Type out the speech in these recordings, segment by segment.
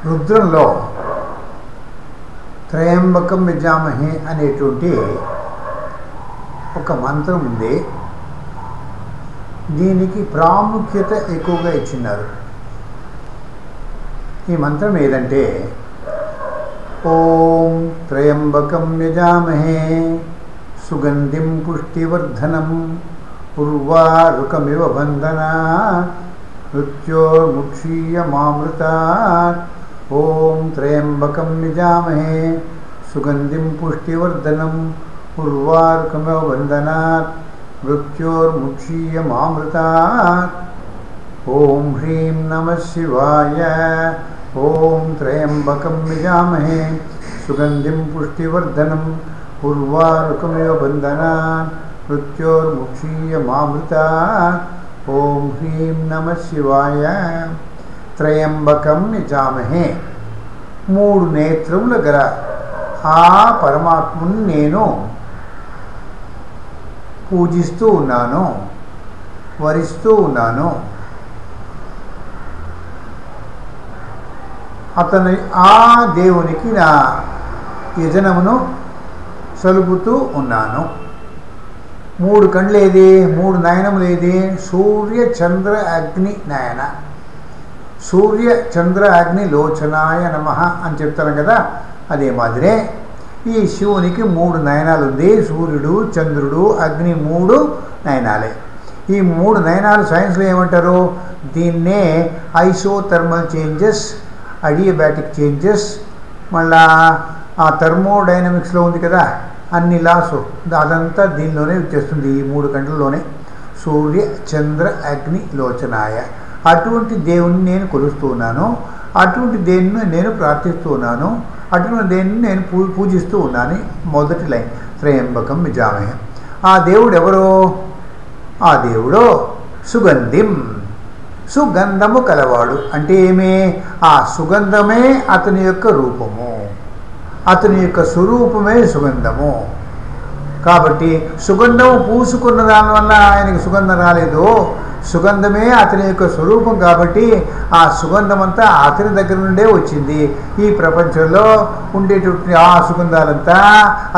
రుద్రంలో త్రయంబకం యజామహే అనేటువంటి ఒక మంత్రం ఉంది. దీనికి ప్రాముఖ్యత ఎక్కువగా ఇచ్చినారు. ఈ మంత్రం ఏదంటే ఓం త్రయంబకం యజామహే సుగంధిం పుష్టివర్ధనం ఉర్వారుకమివ బంధనాత్ మృత్యోర్ముక్షీయమామృతాత్. ఓం త్రయంబకం యజామహే సుగంధిం పుష్టివర్ధనం ఉర్వారుకమివ బంధనాత్ మృత్యోర్ముక్షీయమామృతాత్. ఓం హ్రీం నమః శివాయ. ఓం త్రయంబకం యజామహే సుగంధిం పుష్టివర్ధనం ఉర్వారుకమివ బంధనాత్ మృత్యోర్ముక్షీయమామృతాత్. ఓం హ్రీం నమః శివాయ. త్రయంబకం యజామహే, 3 నేత్రముల గల ఆ పరమాత్మను నేను పూజిస్తూ ఉన్నాను, వరిస్తూ ఉన్నాను. ఆ దేవునికి నా యజనమును సలుపుతూ ఉన్నాను. 3 కళ్ళు ఏది, 3 నయనములు ఏది? సూర్య చంద్ర అగ్ని నయన. సూర్య చంద్ర అగ్ని లోచనాయ నమః అని చెప్తాను కదా, అదే మాదిరే ఈ శివునికి 3 నయనాలు ఉంది. సూర్యుడు, చంద్రుడు, అగ్ని 3 నయనాలే. ఈ 3 నయనాలు సైన్స్లో ఏమంటారు? దీన్నే ఐసోథర్మల్ చేంజెస్, అడియాబాటిక్ చేంజెస్, మళ్ళా ఆ థర్మోడైనమిక్స్లో ఉంది కదా అన్ని లాస్, అదంతా దీనిలోనే వచ్చేస్తుంది. ఈ 3 గంటల్లోనే సూర్య చంద్ర అగ్ని లోచనాయ. అటువంటి దేవుణ్ణి నేను కొలుస్తూ ఉన్నాను, అటువంటి దేవుని నేను ప్రార్థిస్తూ ఉన్నాను, అటువంటి దేవుని నేను పూజిస్తూ ఉన్నాను. మొదటి లైన్ త్రయంబకం యజామహే. ఆ దేవుడు ఎవరో? ఆ దేవుడు సుగంధిం, సుగంధము కలవాడు. అంటే ఏమి? ఆ సుగంధమే అతని యొక్క రూపము, అతని యొక్క స్వరూపమే సుగంధము. కాబట్టి సుగంధము పూసుకున్న దానివల్ల ఆయనకి సుగంధం రాలేదు. సుగంధమే అతని యొక్క స్వరూపం కాబట్టి ఆ సుగంధం అంతా అతని దగ్గర నుండే వచ్చింది. ఈ ప్రపంచంలో ఉండేటువంటి ఆ సుగంధాలంతా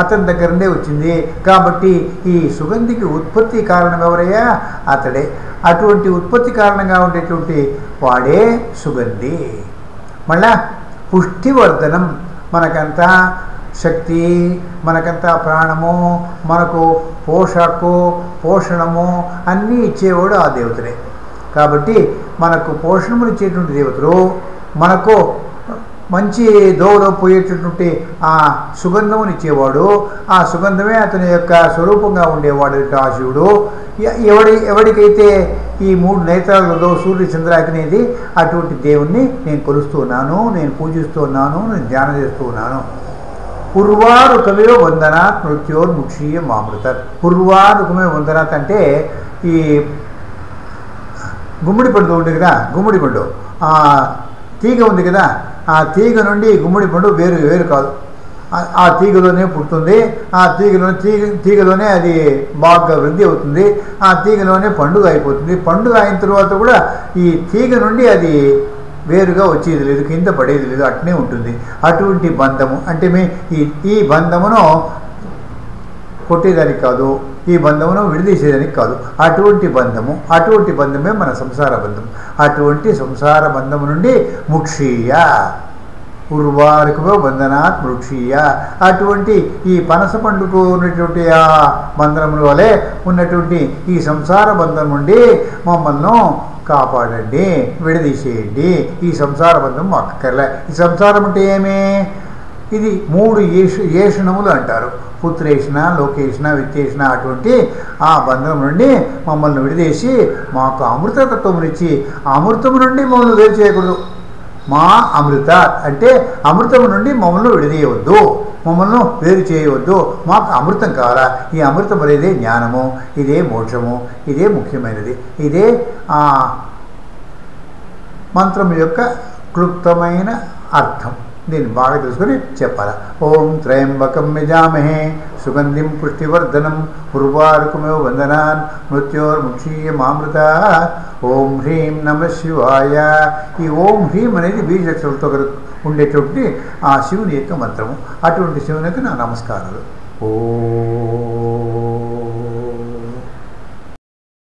అతని దగ్గర నుండే వచ్చింది. కాబట్టి ఈ సుగంధికి ఉత్పత్తి కారణం ఎవరయ్యా? అతడే. అటువంటి ఉత్పత్తి కారణంగా ఉండేటువంటి వాడే సుగంధి. మళ్ళా పుష్టివర్ధనం, మనకంతా శక్తి, మనకంతా ప్రాణము, మనకు పోషణము అన్నీ ఇచ్చేవాడు ఆ దేవతలే. కాబట్టి మనకు పోషణములు ఇచ్చేటువంటి దేవతలు, మనకు మంచి దోవలో పోయేటటువంటి ఆ సుగంధముని ఇచ్చేవాడు, ఆ సుగంధమే అతని యొక్క స్వరూపంగా ఉండేవాడు ఆ శివుడు. ఎవరికైతే ఈ 3 నేత్రాలలో సూర్య చంద్రాగ్నేది, అటువంటి దేవుణ్ణి నేను కొలుస్తూ ఉన్నాను, నేను పూజిస్తూ ఉన్నాను, నేను ధ్యానం చేస్తూ ఉన్నాను. ఉర్వారుకమివ వందనాత్ మృత్యోర్ముక్షీయమామృతాత్. ఉర్వారుకమివ వందనాత్ అంటే ఈ గుమ్మడి పండు ఉంది కదా, గుమ్మడి పండు ఆ తీగ ఉంది కదా, ఆ తీగ నుండి గుమ్మడి పండు వేరు కాదు. ఆ తీగలోనే పుడుతుంది, ఆ తీగలోనే అది బాగా వృద్ధి అవుతుంది, ఆ తీగలోనే పండుగ అయిపోతుంది. పండుగ అయిన తర్వాత కూడా ఈ తీగ నుండి అది వేరుగా వచ్చేది లేదు, కింద పడేది లేదు, అట్నే ఉంటుంది. అటువంటి బంధము అంటే ఈ బంధమును కొట్టేదానికి కాదు, ఈ బంధమును విడదీసేదానికి కాదు. అటువంటి బంధమే మన సంసార బంధం. అటువంటి సంసార బంధము నుండి ముక్షీయ, ఉర్వారుకమివ బంధనాత్ మృక్షీయ. అటువంటి ఈ పనస పండుకు ఉన్నటువంటి ఆ బంధనముల వలె ఉన్నటువంటి ఈ సంసార బంధం నుండి మమ్మల్ని కాపాడండి, విడదీసేయండి. ఈ సంసార బంధం మాకు అక్కర్లే. ఈ సంసారం అంటే ఏమి? ఇది 3 ఏషణములు అంటారు. పుత్రేషణ, లోకేషణ, విత్తేషణ. అటువంటి ఆ బంధం నుండి మమ్మల్ని విడదీసి మాకు అమృతతత్వమునిచ్చి, అమృతము నుండి మమ్మల్ని వేరు చేయకూడదు. మా అమృత అంటే అమృతము నుండి మమ్మల్ని విడదీయవద్దు, మమ్మల్ని వేరు చేయవద్దు. మాకు అమృతం కావాలా. ఈ అమృతం అనేదే జ్ఞానము, ఇదే మోక్షము, ఇదే ముఖ్యమైనది. ఇదే మంత్రం యొక్క క్లుప్తమైన అర్థం. దీన్ని బాగా తెలుసుకొని చెప్పాలి. ఓం త్రయంబకం యజామహే సుగంధిం పుష్టివర్ధనం ఉర్వారుకమేవ వందనాన్ మృత్యోర్ముక్షీయమామృత. ఓం హ్రీం నమ శివాయ. ఈ ఓం హ్రీం అనేది బీజాక్షరాలతో ఉండేటువంటి ఆ శివుని యొక్క మంత్రము. అటువంటి శివునికి నా నమస్కారాలు. ఓం